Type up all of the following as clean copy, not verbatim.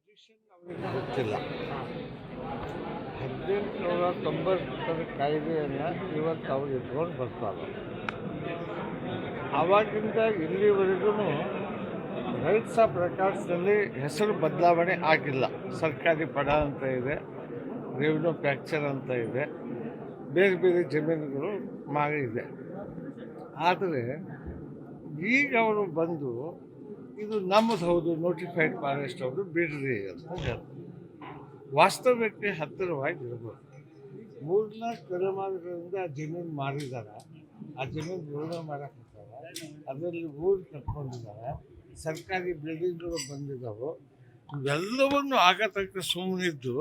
Position ಅವರಿಗೆ ಗೊತ್ತಿಲ್ಲ. 1890 ಕಾಯ್ದೆಯನ್ನು ಇವತ್ತು ಅವ್ರು ಇಟ್ಕೊಂಡು ಬರ್ತಾರೆ. ಆವಾಗಿಂದ ಇಲ್ಲಿವರೆಗೂ ರೈಟ್ಸ್ ಆಫ್ ರೆಕಾರ್ಡ್ಸ್ನಲ್ಲಿ ಹೆಸರು ಬದಲಾವಣೆ ಆಗಿಲ್ಲ. ಸರ್ಕಾರಿ ಪಡ ಅಂತ ಇದೆ, ರೆವಿನ್ಯೂ ಫ್ಯಾಕ್ಚರ್ ಅಂತ ಇದೆ, ಬೇರೆ ಬೇರೆ ಜಮೀನುಗಳು ಇದೆ. ಆದರೆ ಈಗ ಅವರು ಬಂದು ಇದು ನಮ್ಮದು ಹೌದು, ನೋಟಿಫೈಡ್ ಫಾರೆಸ್ಟ್ ಹೌದು, ಬಿಡ್ರಿ ಅಂತ ಹೇಳ್ತಾರೆ. ವಾಸ್ತವ್ಯಕ್ಕೆ ಹತ್ತಿರವಾಗಿ ಇರ್ಬೋದು. 3-4 ತಲೆಮಾರುಗಳಿಂದ ಆ ಜಮೀನು ಮಾರಿದ್ದಾರೆ, ಆ ಜಮೀನು ಉಳುಮೆ ಮಾಡಕ್ಕಿದ್ದಾರೆ, ಅದರಲ್ಲಿ ಊರು ಕಟ್ಕೊಂಡಿದ್ದಾರೆ, ಸರ್ಕಾರಿ ಬಿಲ್ಡಿಂಗ್ಗಳು ಬಂದಿದ್ದಾವೆ. ಇವೆಲ್ಲವನ್ನು ಆಗತಕ್ಕ ಸುಮ್ಮನಿದ್ದು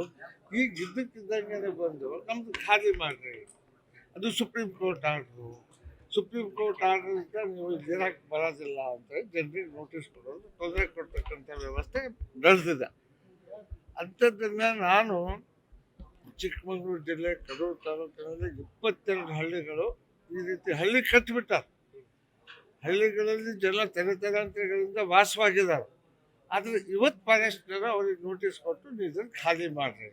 ಈಗ ಇದ್ದಕ್ಕಿದ್ದಂಗೆ ಬಂದು ನಮ್ಮದು ಖಾಲಿ ಮಾಡಿರಿ, ಅದು supreme court order. Supreme court ಆರ್ಡ್ರಿಂದ ನೀವು ಇರಕ್ಕೆ ಬರೋದಿಲ್ಲ ಅಂತ ಜನರಿಗೆ ನೋಟಿಸ್ ಕೊಡೋದು, ತೊಂದರೆ ಕೊಡ್ತಕ್ಕಂಥ ವ್ಯವಸ್ಥೆ ನಡೆದಿದೆ. ಅಂಥದ್ದನ್ನು ನಾನು ಚಿಕ್ಕಮಗಳೂರು ಜಿಲ್ಲೆ ಕಡೂರು ತಾಲೂಕಿನಲ್ಲಿ 22 ಹಳ್ಳಿಗಳು ಈ ರೀತಿ ಹಳ್ಳಿ ಕಟ್ಟಿಬಿಟ್ಟಾರೆ. ಹಳ್ಳಿಗಳಲ್ಲಿ ಜನ ತಲೆತಲಾಂತರಗಳಿಂದ ವಾಸವಾಗಿದ್ದಾರೆ. ಆದರೆ ಇವತ್ತು ಫಾರೆಸ್ಟ್ನರ ಅವ್ರಿಗೆ ನೋಟಿಸ್ ಕೊಟ್ಟು ನೀವು ಇದನ್ನು ಖಾಲಿ ಮಾಡಿರಿ.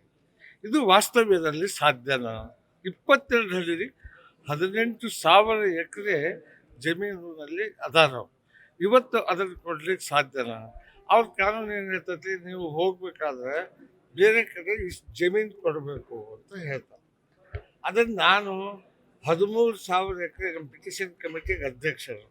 ಇದು ವಾಸ್ತವ್ಯದಲ್ಲಿ ಸಾಧ್ಯನಾ? 22 ಹಳ್ಳಿ 18,000 ಎಕರೆ ಜಮೀನಿನಲ್ಲಿ ಅದಾರ. ಇವತ್ತು ಅದನ್ನು ಕೊಡ್ಲಿಕ್ಕೆ ಸಾಧ್ಯನಾ? ಅವ್ರ ಕಾನೂನು ಏನು ಹೇಳ್ತೈತಿ, ನೀವು ಹೋಗ್ಬೇಕಾದ್ರೆ ಬೇರೆ ಕಡೆ ಇಷ್ಟು ಜಮೀನು ಕೊಡಬೇಕು ಅಂತ ಹೇಳ್ತಾರೆ. ಅದನ್ನು ನಾನು 13,000 ಎಕರೆ ಪಿಟಿಷನ್ ಕಮಿಟಿಗೆ ಅಧ್ಯಕ್ಷರು,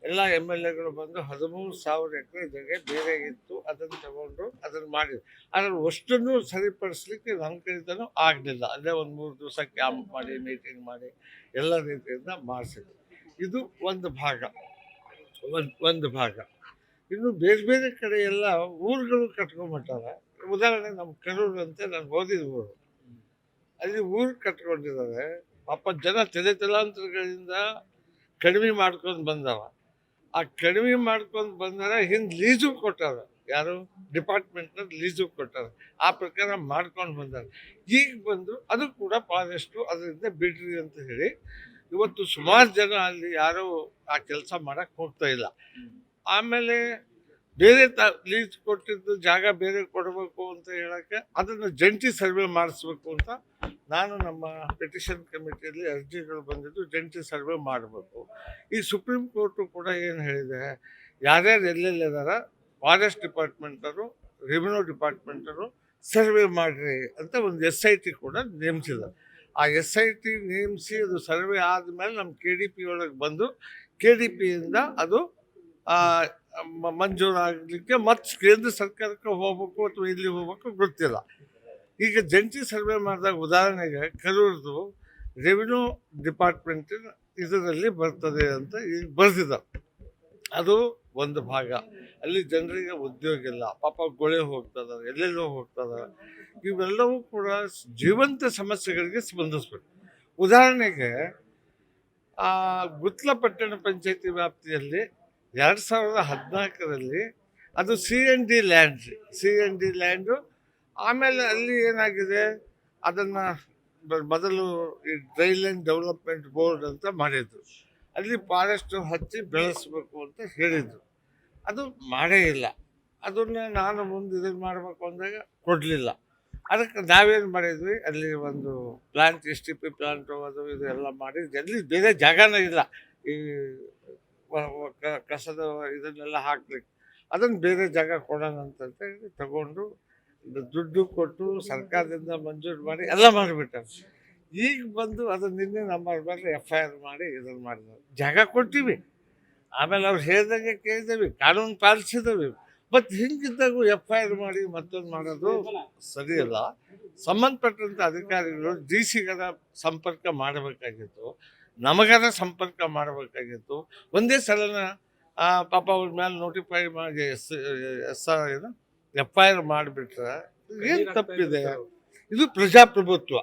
ಎಲ್ಲ MLAಗಳು ಬಂದು 13,000 ಎಕರೆ ಜಾಗ ಬೇರೆ ಇತ್ತು, ಅದನ್ನು ತಗೊಂಡು ಅದನ್ನು ಮಾಡಿದ್ರು. ಆದರೆ ಅಷ್ಟನ್ನು ಸರಿಪಡಿಸ್ಲಿಕ್ಕೆ ನಮ್ಮ ಕಡೆಯಿಂದನೂ ಆಗಲಿಲ್ಲ. ಅಲ್ಲೇ ಒಂದು 3 ದಿವಸ ಕ್ಯಾಂಪ್ ಮಾಡಿ, ಮೀಟಿಂಗ್ ಮಾಡಿ, ಎಲ್ಲ ರೀತಿಯಿಂದ ಮಾಡಿಸಿದ್ರು. ಇದು ಒಂದು ಭಾಗ. ಒಂದು ಭಾಗ. ಇನ್ನು ಬೇರೆ ಬೇರೆ ಕಡೆ ಎಲ್ಲ ಊರುಗಳು ಕಟ್ಕೊಂಡ್ಬಿಟ್ಟಾರೆ. ಉದಾಹರಣೆ ನಮ್ಮ ಕಡೂರು ಅಂತ ನಾನು ಓದಿದ ಊರು, ಅಲ್ಲಿ ಊರು ಕಟ್ಕೊಂಡಿದ್ದಾರೆ. ಪಾಪ ಜನ ತಲೆತಲಾಂತರಗಳಿಂದ ಕಡಿಮೆ ಮಾಡ್ಕೊಂಡು ಬಂದವ. ಆ ಕಡಿಮೆ ಮಾಡ್ಕೊಂಡು ಬಂದರೆ ಹಿಂದೆ ಲೀಸು ಕೊಟ್ಟಾರ, ಯಾರು ಡಿಪಾರ್ಟ್ಮೆಂಟ್ನ ಲೀಸು ಕೊಟ್ಟಾರ. ಆ ಪ್ರಕಾರ ಮಾಡ್ಕೊಂಡು ಬಂದಾರೆ. ಈಗ ಬಂದು ಅದು ಕೂಡ ಫಾರೆಸ್ಟು, ಅದರಿಂದ ಬಿಡ್ರಿ ಅಂತ ಹೇಳಿ ಇವತ್ತು ಸುಮಾರು ಜನ ಅಲ್ಲಿ ಯಾರೂ ಆ ಕೆಲಸ ಮಾಡೋಕ್ಕೆ ಹೋಗ್ತಾ ಇಲ್ಲ. ಆಮೇಲೆ ಬೇರೆ ಲೀಸ್ ಕೊಟ್ಟಿದ್ದು ಜಾಗ ಬೇರೆ ಕೊಡಬೇಕು ಅಂತ ಹೇಳೋಕ್ಕೆ ಅದನ್ನು ಜಂಟಿ ಸರ್ವೆ ಮಾಡಿಸ್ಬೇಕು ಅಂತ ನಾನು ನಮ್ಮ ಪಿಟಿಷನ್ ಕಮಿಟಿಯಲ್ಲಿ ಅರ್ಜಿಗಳು ಬಂದಿದ್ದು, ಜಂಟಿ ಸರ್ವೆ ಮಾಡಬೇಕು. ಈ ಸುಪ್ರೀಂ ಕೋರ್ಟು ಕೂಡ ಏನು ಹೇಳಿದೆ, ಯಾರ್ಯಾರು ಎಲ್ಲೆಲ್ಲಿದಾರ ಫಾರೆಸ್ಟ್ ಡಿಪಾರ್ಟ್ಮೆಂಟರು, ರೆವಿನ್ಯೂ ಡಿಪಾರ್ಟ್ಮೆಂಟರು ಸರ್ವೆ ಮಾಡಿರಿ ಅಂತ ಒಂದು SIT ಕೂಡ ನೇಮಿಸಿದೆ. ಆ SIT ನೇಮಿಸಿ ಅದು ಸರ್ವೆ ಆದಮೇಲೆ ನಮ್ಮ KDP ಒಳಗೆ ಬಂದು KDPಯಿಂದ ಅದು ಮಂಜೂರಾಗಲಿಕ್ಕೆ ಮತ್ತು ಕೇಂದ್ರ ಸರ್ಕಾರಕ್ಕೆ ಹೋಗ್ಬೇಕು ಅಥವಾ ಇಲ್ಲಿ ಹೋಗ್ಬೇಕು ಗೊತ್ತಿಲ್ಲ. ಈಗ ಜಂಟಿ ಸರ್ವೆ ಮಾಡಿದಾಗ ಉದಾಹರಣೆಗೆ ಕಡೂರದು ರೆವಿನ್ಯೂ ಡಿಪಾರ್ಟ್ಮೆಂಟ್ ಇದರಲ್ಲಿ ಬರ್ತದೆ ಅಂತ ಈಗ ಬರೆದಿದ್ದಾರೆ. ಅದು ಒಂದು ಭಾಗ. ಅಲ್ಲಿ ಜನರಿಗೆ ಉದ್ಯೋಗ ಇಲ್ಲ, ಪಾಪ ಗೊಳೆ ಹೋಗ್ತದೆ, ಎಲ್ಲೆಲ್ಲೋ ಹೋಗ್ತದೆ. ಇವೆಲ್ಲವೂ ಕೂಡ ಜೀವಂತ ಸಮಸ್ಯೆಗಳಿಗೆ ಸ್ಪಂದಿಸ್ಬೇಕು. ಉದಾಹರಣೆಗೆ ಗುತ್ಲ ಪಟ್ಟಣ ಪಂಚಾಯತಿ ವ್ಯಾಪ್ತಿಯಲ್ಲಿ 2014ರಲ್ಲಿ ಅದು CND ಲ್ಯಾಂಡು. ಆಮೇಲೆ ಅಲ್ಲಿ ಏನಾಗಿದೆ, ಅದನ್ನು ಮೊದಲು ಈ ಡ್ರೈಲ್ಯಾಂಡ್ ಡೆವಲಪ್ಮೆಂಟ್ ಬೋರ್ಡ್ ಅಂತ ಮಾಡಿದ್ರು. ಅಲ್ಲಿ ಫಾರೆಸ್ಟು ಹಚ್ಚಿ ಬೆಳೆಸಬೇಕು ಅಂತ ಹೇಳಿದರು. ಅದು ಮಾಡೇ ಇಲ್ಲ. ಅದನ್ನು ನಾನು ಮುಂದೆ ಇದನ್ನು ಮಾಡಬೇಕು ಅಂದಾಗ ಕೊಡಲಿಲ್ಲ. ಅದಕ್ಕೆ ನಾವೇನು ಮಾಡಿದ್ವಿ, ಅಲ್ಲಿ ಒಂದು ಪ್ಲಾಂಟ್ STP ಪ್ಲಾಂಟ್ ಅದು ಇದು ಎಲ್ಲ ಮಾಡಿ, ಎಲ್ಲಿ ಬೇರೆ ಜಾಗನೇ ಇಲ್ಲ ಈ ಕಸದ ಇದನ್ನೆಲ್ಲ ಹಾಕ್ಲಿಕ್ಕೆ. ಅದನ್ನು ಬೇರೆ ಜಾಗ ಕೊಡೋಣ ಅಂತ ಹೇಳಿ ತಗೊಂಡು ದುಡ್ಡು ಕೊಟ್ಟು ಸರ್ಕಾರದಿಂದ ಮಂಜೂರು ಮಾಡಿ ಎಲ್ಲ ಮಾಡಿಬಿಟ್ಟಾರೆ. ಈಗ ಬಂದು ಅದನ್ನು ನಿನ್ನೆ ನಮ್ಮ ಮೇಲೆ FIR ಮಾಡಿ ಇದನ್ನು ಮಾಡಿದ್ದಾರೆ. ಜಾಗ ಕೊಡ್ತೀವಿ, ಆಮೇಲೆ ಅವ್ರು ಹೇಳ್ದಂಗೆ ಕೇಳಿದ್ದೇವೆ, ಕಾನೂನು ಪಾಲಿಸಿದ್ದೇವೆ. ಮತ್ತು ಹಿಂಗಿದ್ದಾಗೂ FIR ಮಾಡಿ ಮತ್ತೊಂದು ಮಾಡೋದು ಸರಿಯಲ್ಲ. ಸಂಬಂಧಪಟ್ಟಂಥ ಅಧಿಕಾರಿಗಳು DC-ಗರ ಸಂಪರ್ಕ ಮಾಡಬೇಕಾಗಿತ್ತು, ನಮಗಾರ ಸಂಪರ್ಕ ಮಾಡಬೇಕಾಗಿತ್ತು. ಒಂದೇ ಸಲನ ಪಾಪ ಅವ್ರ ಮೇಲೆ ನೋಟಿಫೈ ಮಾಡಿ FIR ಮಾಡಿಬಿಟ್ರೆ ಏನು ತಪ್ಪಿದೆ? ಇದು ಪ್ರಜಾಪ್ರಭುತ್ವ,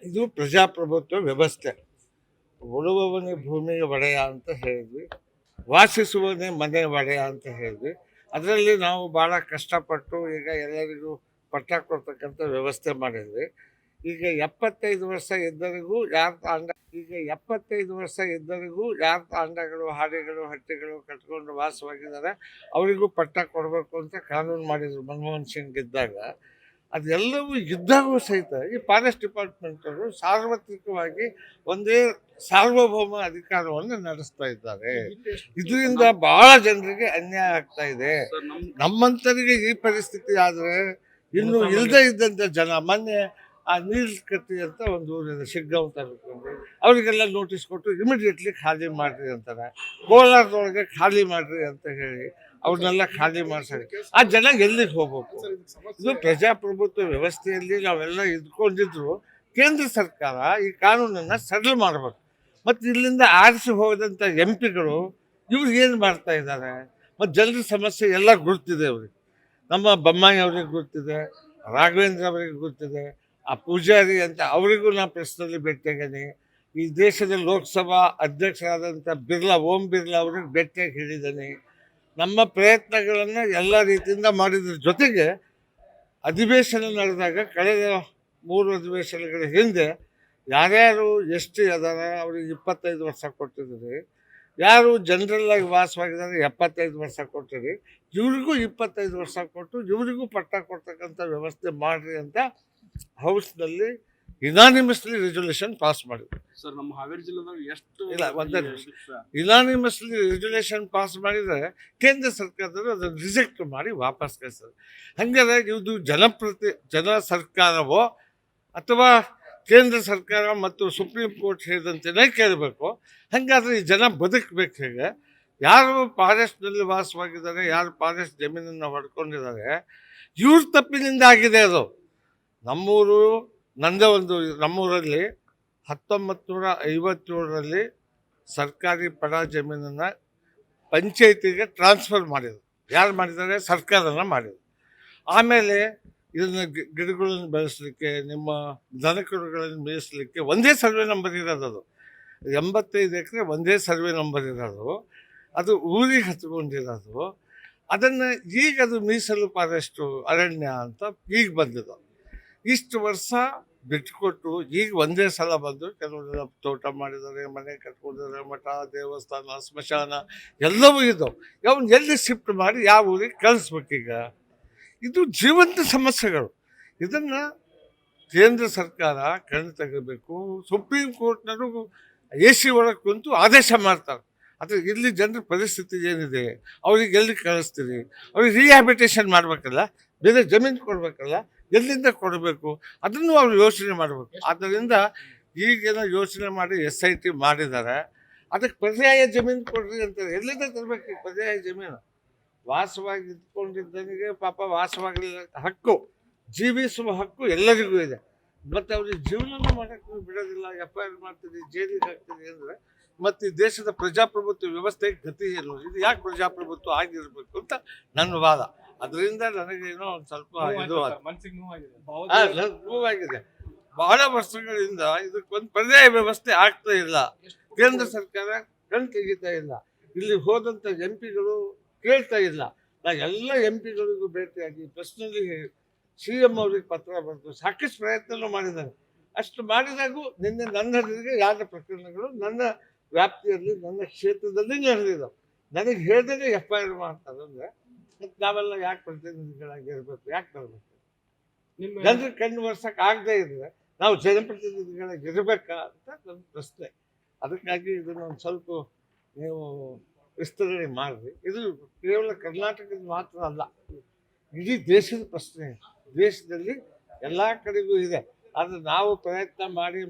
ಇದು ಪ್ರಜಾಪ್ರಭುತ್ವ ವ್ಯವಸ್ಥೆ. ಉಳುವವನೇ ಭೂಮಿಗೆ ಒಡೆಯ ಅಂತ ಹೇಳಿದ್ವಿ, ವಾಸಿಸುವವನೇ ಮನೆ ಒಡೆಯ ಅಂತ ಹೇಳಿದ್ವಿ. ಅದರಲ್ಲಿ ನಾವು ಭಾಳ ಕಷ್ಟಪಟ್ಟು ಈಗ ಎಲ್ಲರಿಗೂ ಪಟ್ಟ ಕೊಡ್ತಕ್ಕಂಥ ವ್ಯವಸ್ಥೆ ಮಾಡಿದ್ವಿ. ಈಗ 75 ವರ್ಷ ಇದ್ದವರಿಗೂ ಯಾರ ತಾಂಡ ಈಗ 75 ವರ್ಷ ಇದ್ದವರಿಗೂ ಯಾರ ತಾಂಡಗಳು ಹಾಡಿಗಳು ಹಟ್ಟಿಗಳು ಕಟ್ಕೊಂಡು ವಾಸವಾಗಿದ್ದಾರೆ ಅವರಿಗೂ ಪಟ್ಟ ಕೊಡಬೇಕು ಅಂತ ಕಾನೂನು ಮಾಡಿದರು ಮನಮೋಹನ್ ಸಿಂಗ್ ಇದ್ದಾಗ. ಅದೆಲ್ಲವೂ ಇದ್ದಾಗೂ ಸಹಿತ ಈ ಫಾರೆಸ್ಟ್ ಡಿಪಾರ್ಟ್ಮೆಂಟ್ ಅವರು ಸಾರ್ವತ್ರಿಕವಾಗಿ ಒಂದೇ ಸಾರ್ವಭೌಮ ಅಧಿಕಾರವನ್ನು ನಡೆಸ್ತಾ ಇದ್ದಾರೆ. ಇದರಿಂದ ಬಹಳ ಜನರಿಗೆ ಅನ್ಯಾಯ ಆಗ್ತಾ ಇದೆ. ನಮ್ಮಂತರಿಗೆ ಈ ಪರಿಸ್ಥಿತಿ ಆದರೆ ಇನ್ನು ಇಲ್ಲದೆ ಇದ್ದಂಥ ಜನ ಮೊನ್ನೆ ಆ ನೀಲ್ಕಟ್ಟಿ ಅಂತ ಒಂದು ಊರಿದೆ ಶಿಗ್ಗಾಂವ್ ತಾಲೂಕಿನಲ್ಲಿ, ಅವರಿಗೆಲ್ಲ ನೋಟಿಸ್ ಕೊಟ್ಟು ಇಮಿಡಿಯೇಟ್ಲಿ ಖಾಲಿ ಮಾಡ್ರಿ ಅಂತಾರೆ. ಕೋಲಾರದೊಳಗೆ ಖಾಲಿ ಮಾಡ್ರಿ ಅಂತ ಹೇಳಿ ಅವ್ರನ್ನೆಲ್ಲ ಖಾಲಿ ಮಾಡ್ತಾರೆ. ಆ ಜನ ಎಲ್ಲಿಗೆ ಹೋಗ್ಬೇಕು? ಇದು ಪ್ರಜಾಪ್ರಭುತ್ವ ವ್ಯವಸ್ಥೆಯಲ್ಲಿ ನಾವೆಲ್ಲ ಇದ್ಕೊಂಡಿದ್ರು ಕೇಂದ್ರ ಸರ್ಕಾರ ಈ ಕಾನೂನನ್ನು ಸರಳ ಮಾಡಬೇಕು. ಮತ್ತು ಇಲ್ಲಿಂದ ಆರಿಸಿ ಹೋದಂಥ ಪಿಗಳು ಇವ್ರು ಏನು ಮಾಡ್ತಾ ಇದ್ದಾರೆ? ಮತ್ತು ಜನರ ಸಮಸ್ಯೆ ಎಲ್ಲ ಗುರ್ತಿದೆ ಅವ್ರಿಗೆ. ನಮ್ಮ ಬೊಮ್ಮಾಯಿ ಅವ್ರಿಗೆ ಗೊತ್ತಿದೆ, ರಾಘವೇಂದ್ರ ಅವರಿಗೆ ಗೊತ್ತಿದೆ, ಆ ಪೂಜಾರಿ ಅಂತ ಅವರಿಗೂ ನಾನು ಪ್ರಶ್ನೆಯಲ್ಲಿ ಭೇಟಿಯಾಗೀನಿ. ಈ ದೇಶದ ಲೋಕಸಭಾ ಅಧ್ಯಕ್ಷರಾದಂಥ ಓಂ ಬಿರ್ಲಾ ಅವ್ರಿಗೆ ಭೇಟಿಯಾಗಿ ಹೇಳಿದ್ದೇನೆ. ನಮ್ಮ ಪ್ರಯತ್ನಗಳನ್ನು ಎಲ್ಲ ರೀತಿಯಿಂದ ಮಾಡಿದ್ರ ಜೊತೆಗೆ ಅಧಿವೇಶನ ನಡೆದಾಗ ಕಳೆದ 3 ಅಧಿವೇಶನಗಳ ಹಿಂದೆ ಯಾರ್ಯಾರು ಎಷ್ಟು ಅದಾರ ಅವ್ರಿಗೆ 25 ವರ್ಷ ಕೊಟ್ಟಿದ್ದೀರಿ, ಯಾರು ಜನರಲ್ಲಾಗಿ ವಾಸವಾಗಿದ್ದಾರೆ 75 ವರ್ಷ ಕೊಟ್ಟಿರಿ, ಇವ್ರಿಗೂ 25 ವರ್ಷ ಕೊಟ್ಟು ಇವರಿಗೂ ಪಟ್ಟ ಕೊಡ್ತಕ್ಕಂಥ ವ್ಯವಸ್ಥೆ ಮಾಡಿರಿ ಅಂತ ಹೌಸ್ನಲ್ಲಿ ಇನಾನಿಮಸ್ಲಿ ರೆಸೊಲ್ಯೂಷನ್ ಪಾಸ್ ಮಾಡಿದ್ರು. ಸರ್, ನಮ್ಮ ಹಾವೇರಿ ಜಿಲ್ಲೆದಾಗ ಎಷ್ಟು ಇಲ್ಲ ಒಂದೇ ಇನಾನಿಮಸ್ಲಿ ರೆಸೊಲ್ಯೂಷನ್ ಪಾಸ್ ಮಾಡಿದರೆ ಕೇಂದ್ರ ಸರ್ಕಾರದವರು ಅದನ್ನು ರಿಜೆಕ್ಟ್ ಮಾಡಿ ವಾಪಸ್ ಕಳಿಸ್ತಾರೆ. ಹಂಗಾದ್ರೆ ಇದು ಜನ ಸರ್ಕಾರವೋ ಅಥವಾ ಕೇಂದ್ರ ಸರ್ಕಾರ ಮತ್ತು ಸುಪ್ರೀಂ ಕೋರ್ಟ್ ಹೇಳಿದಂತೆಯೇ ಕೇಳಬೇಕು. ಹಾಗಾದ್ರೆ ಈ ಜನ ಬದುಕಬೇಕು ಹೇಗೆ? ಯಾರು ಫಾರೆಸ್ಟ್ನಲ್ಲಿ ವಾಸವಾಗಿದ್ದಾರೆ, ಯಾರು ಫಾರೆಸ್ಟ್ ಜಮೀನನ್ನು ಹೊಡ್ಕೊಂಡಿದ್ದಾರೆ, ಇವ್ರ ತಪ್ಪಿನಿಂದ ಆಗಿದೆ ಅದು. ನಮ್ಮೂರಲ್ಲಿ 1957ರಲ್ಲಿ ಸರ್ಕಾರಿ ಪಡ ಜಮೀನನ್ನು ಪಂಚಾಯತಿಗೆ ಟ್ರಾನ್ಸ್ಫರ್ ಮಾಡಿದರು. ಯಾರು ಮಾಡಿದ್ದಾರೆ? ಸರ್ಕಾರನ ಮಾಡಿದರು. ಆಮೇಲೆ ಇದನ್ನು ಗಿಡಗಳನ್ನು ಬೆಳೆಸಲಿಕ್ಕೆ, ನಿಮ್ಮ ದನಕರುಗಳನ್ನು ಮೇಯಿಸಲಿಕ್ಕೆ ಒಂದೇ ಸರ್ವೆ ನಂಬರ್ ಇರೋದು. ಅದು 85 ಎಕರೆ ಒಂದೇ ಸರ್ವೆ ನಂಬರ್ ಇರೋದು, ಅದು ಊರಿಗೆ ಹತ್ಕೊಂಡಿರೋದು. ಅದನ್ನು ಈಗ ಅದು ಮೀಸಲು ಫಾರೆಸ್ಟು ಅರಣ್ಯ ಅಂತ ಈಗ ಬಂದಿದೆ. ಇಷ್ಟು ವರ್ಷ ಬಿಟ್ಟುಕೊಟ್ಟು ಈಗ ಒಂದೇ ಸಲ ಬಂದು ಕೆಲವರು ತೋಟ ಮಾಡಿದ್ದಾರೆ, ಮನೆ ಕಟ್ಕೊಂಡಿದ್ದಾರೆ, ಮಠ ದೇವಸ್ಥಾನ ಸ್ಮಶಾನ ಎಲ್ಲವೂ ಇದ್ದವು. ಅವನ್ನ ಎಲ್ಲಿ ಶಿಫ್ಟ್ ಮಾಡಿ ಯಾವ ಊರಿಗೆ ಕಳಿಸ್ಬೇಕೀಗ? ಇದು ಜೀವಂತ ಸಮಸ್ಯೆಗಳು. ಇದನ್ನು ಕೇಂದ್ರ ಸರ್ಕಾರ ಕಣ್ಣು ತೆಗಬೇಕು. ಸುಪ್ರೀಂ ಕೋರ್ಟ್ನವರು AC ಒಳಗೆ ಕುಂತು ಆದೇಶ ಮಾಡ್ತಾರೆ. ಆದರೆ ಇಲ್ಲಿ ಜನರ ಪರಿಸ್ಥಿತಿ ಏನಿದೆ, ಅವ್ರಿಗೆ ಎಲ್ಲಿ ಕಳಿಸ್ತೀರಿ? ಅವ್ರಿಗೆ ರಿಹ್ಯಾಬಿಟೇಷನ್ ಮಾಡಬೇಕಲ್ಲ, ಬೇರೆ ಜಮೀನು ಕೊಡಬೇಕಲ್ಲ, ಎಲ್ಲಿಂದ ಕೊಡಬೇಕು ಅದನ್ನು ಅವ್ರು ಯೋಚನೆ ಮಾಡಬೇಕು. ಆದ್ದರಿಂದ ಈಗೇನೋ ಯೋಚನೆ ಮಾಡಿ SIT ಮಾಡಿದ್ದಾರೆ. ಅದಕ್ಕೆ ಪರ್ಯಾಯ ಜಮೀನು ಕೊಡ್ರಿ ಅಂತಾರೆ. ಎಲ್ಲಿಂದ ತರಬೇಕು ಪರ್ಯಾಯ ಜಮೀನು? ವಾಸವಾಗಿ ಇದ್ಕೊಂಡಿದ್ದನಿಗೆ ಪಾಪ ವಾಸವಾಗಲಿಲ್ಲ ಹಕ್ಕು, ಜೀವಿಸುವ ಹಕ್ಕು ಎಲ್ಲರಿಗೂ ಇದೆ. ಮತ್ತು ಅವ್ರಿಗೆ ಜೀವನ ಮಾಡೋಕ್ಕೆ ಬಿಡೋದಿಲ್ಲ. FIR ಮಾಡ್ತೀರಿ, ಜೈಲಿಗೆ ಹಾಕ್ತೀರಿ ಅಂದರೆ ಮತ್ತು ಈ ದೇಶದ ಪ್ರಜಾಪ್ರಭುತ್ವ ವ್ಯವಸ್ಥೆಗೆ ಗತಿ ಏನು? ಇದು ಯಾಕೆ ಪ್ರಜಾಪ್ರಭುತ್ವ ಆಗಿರಬೇಕು ಅಂತ ನನ್ನ ವಾದ. ಅದರಿಂದ ನನಗೇನೋ ಒಂದು ಸ್ವಲ್ಪ ಇದು ನೋವಾಗಿದೆ. ಬಹಳ ವರ್ಷಗಳಿಂದ ಇದಕ್ಕೊಂದು ಪರ್ಯಾಯ ವ್ಯವಸ್ಥೆ ಆಗ್ತಾ ಇಲ್ಲ. ಕೇಂದ್ರ ಸರ್ಕಾರ ಕಣ್ ತೆಗಿತಾ ಇಲ್ಲ. ಇಲ್ಲಿ ಹೋದಂಥ MP ಗಳು ಕೇಳ್ತಾ ಇಲ್ಲ. ನಾ ಎಲ್ಲ MP ಗಳಿಗೂ ಭೇಟಿಯಾಗಿ ಪರ್ಸ್ನಲಿ CM ಅವ್ರಿಗೆ ಪತ್ರ ಬರೆದು ಸಾಕಷ್ಟು ಪ್ರಯತ್ನ ಮಾಡಿದ್ದಾರೆ. ಅಷ್ಟು ಮಾಡಿದಾಗೂ ನಿನ್ನೆ ನನ್ನ ಎದುರಿಗೆ ಯಾರ ಪ್ರಕರಣಗಳು ನನ್ನ ವ್ಯಾಪ್ತಿಯಲ್ಲಿ ನನ್ನ ಕ್ಷೇತ್ರದಲ್ಲಿ ನಡೆದಿದ್ದಾವೆ. ನನಗೆ ಹೇಳ್ದೇ FIR ಮಾಡ್ತಾರೆ ಅಂದರೆ ಮತ್ತು ನಾವೆಲ್ಲ ಯಾಕೆ ಪ್ರತಿನಿಧಿಗಳಾಗಿರ್ಬೇಕು? ಯಾಕೆ ಬರಬೇಕು? ಜನರಿಗೆ ಕಣ್ಣು ವರ್ಷಕ್ಕೆ ಆಗದೆ ಇದ್ರೆ ನಾವು ಜನಪ್ರತಿನಿಧಿಗಳಾಗಿ ಇರಬೇಕಾ ಅಂತ ನನ್ನ ಪ್ರಶ್ನೆ. ಅದಕ್ಕಾಗಿ ಇದನ್ನು ಒಂದು ಸ್ವಲ್ಪ ನೀವು ವಿಸ್ತರಣೆ ಮಾಡಿರಿ. ಇದು ಕೇವಲ ಕರ್ನಾಟಕದ ಮಾತ್ರ ಅಲ್ಲ, ಇಡೀ ದೇಶದ ಪ್ರಶ್ನೆ. ದೇಶದಲ್ಲಿ ಎಲ್ಲ ಕಡೆಗೂ ಇದೆ. ಆದರೆ ನಾವು ಪ್ರಯತ್ನ ಮಾಡಿ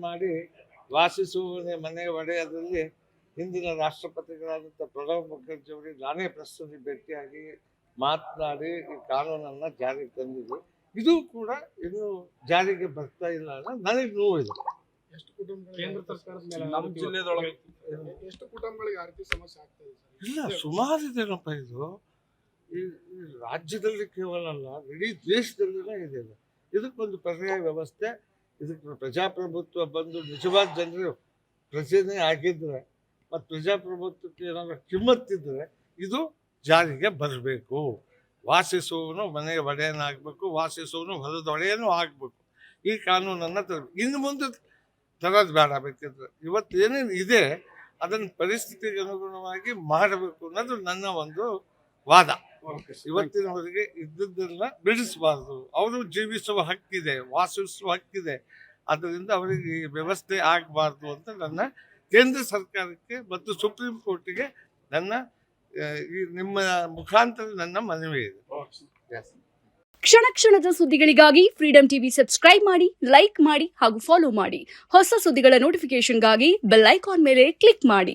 ವಾಸಿಸುವ ಮನೆ ಒಡೆಯೋದ್ರಲ್ಲಿ ಹಿಂದಿನ ರಾಷ್ಟ್ರಪತಿಗಳಾದಂಥ ಪ್ರಣಬ್ ಮುಖರ್ಜಿ ಅವರಿಗೆ ನಾನೇ ಪ್ರಶ್ನೆ ಭೇಟಿಯಾಗಿ ಮಾತನಾಡಿ ಈ ಕಾನೂನನ್ನು ಜಾರಿಗೆ ತಂದಿದ್ದು. ಇದು ಕೂಡ ಇನ್ನೂ ಜಾರಿಗೆ ಬರ್ತಾ ಇಲ್ಲ ಅನ್ನೋ ನನಗೆ ನೋವಿದೆ. ಎಷ್ಟು ಕುಟುಂಬಗಳಿಗೆ ಆ ರೀತಿ ಸಮಸ್ಯೆ ಆಗ್ತಾ ಇದೆ? ಇಲ್ಲ, ಸುಮಾರು ಇದೇನಪ್ಪ ಇದು. ಈ ರಾಜ್ಯದಲ್ಲಿ ಕೇವಲ ಅಲ್ಲ, ಇಡೀ ದೇಶದಲ್ಲಿನೇ ಇದೆ. ಇದಕ್ಕೊಂದು ಪರ್ಯಾಯ ವ್ಯವಸ್ಥೆ, ಇದಕ್ಕೆ ಪ್ರಜಾಪ್ರಭುತ್ವ ಬಂದು ನಿಜವಾದ ಜನರು ಪ್ರಜೆನೇ ಆಗಿದ್ರೆ ಮತ್ತು ಪ್ರಜಾಪ್ರಭುತ್ವಕ್ಕೆ ಏನಾದರೂ ಕಿಮ್ಮತ್ತಿದ್ರೆ ಇದು ಜಾರಿಗೆ ಬರಬೇಕು. ವಾಸಿಸುವವನು ಮನೆಯ ಒಡೆಯನಾಗಬೇಕು, ವಾಸಿಸುವವನು ಹೊಲದ ಒಡೆಯನೂ ಆಗಬೇಕು. ಈ ಕಾನೂನನ್ನು ತರಬೇಕು. ಇನ್ನು ಮುಂದೆ ತರೋದು ಬೇಡ. ಬೇಕಿದ್ರೆ ಇವತ್ತು ಏನೇನು ಇದೆ ಅದನ್ನು ಪರಿಸ್ಥಿತಿಗೆ ಅನುಗುಣವಾಗಿ ಮಾಡಬೇಕು ಅನ್ನೋದು ನನ್ನ ಒಂದು ವಾದ. ಇವತ್ತಿನವರೆಗೆ ಇದ್ದದ್ದನ್ನ ಬಿಡಿಸಬಾರ್ದು. ಅವರು ಜೀವಿಸುವ ಹಕ್ಕಿದೆ, ವಾಸಿಸುವ ಹಕ್ಕಿದೆ, ಅದರಿಂದ ಅವರಿಗೆ ಈ ವ್ಯವಸ್ಥೆ ಆಗಬಾರ್ದು ಅಂತ ನನ್ನ ಕೇಂದ್ರ ಸರ್ಕಾರಕ್ಕೆ ಮತ್ತು ಸುಪ್ರೀಂ ಕೋರ್ಟಿಗೆ ನನ್ನ ಈ ನಿಮ್ಮ ಮುಖಾಂತರ ನನ್ನ ಮನವಿ ಇದೆ. ಕ್ಷಣ ಕ್ಷಣದ ಸುದ್ದಿಗಳಿಗಾಗಿ ಫ್ರೀಡಂ ಟಿವಿ ಸಬ್ಸ್ಕ್ರೈಬ್ ಮಾಡಿ, ಲೈಕ್ ಮಾಡಿ ಹಾಗೂ ಫಾಲೋ ಮಾಡಿ. ಹೊಸ ಸುದ್ದಿಗಳ ನೋಟಿಫಿಕೇಶನ್ಗಾಗಿ ಬೆಲ್ ಐಕಾನ್ ಮೇಲೆ ಕ್ಲಿಕ್ ಮಾಡಿ.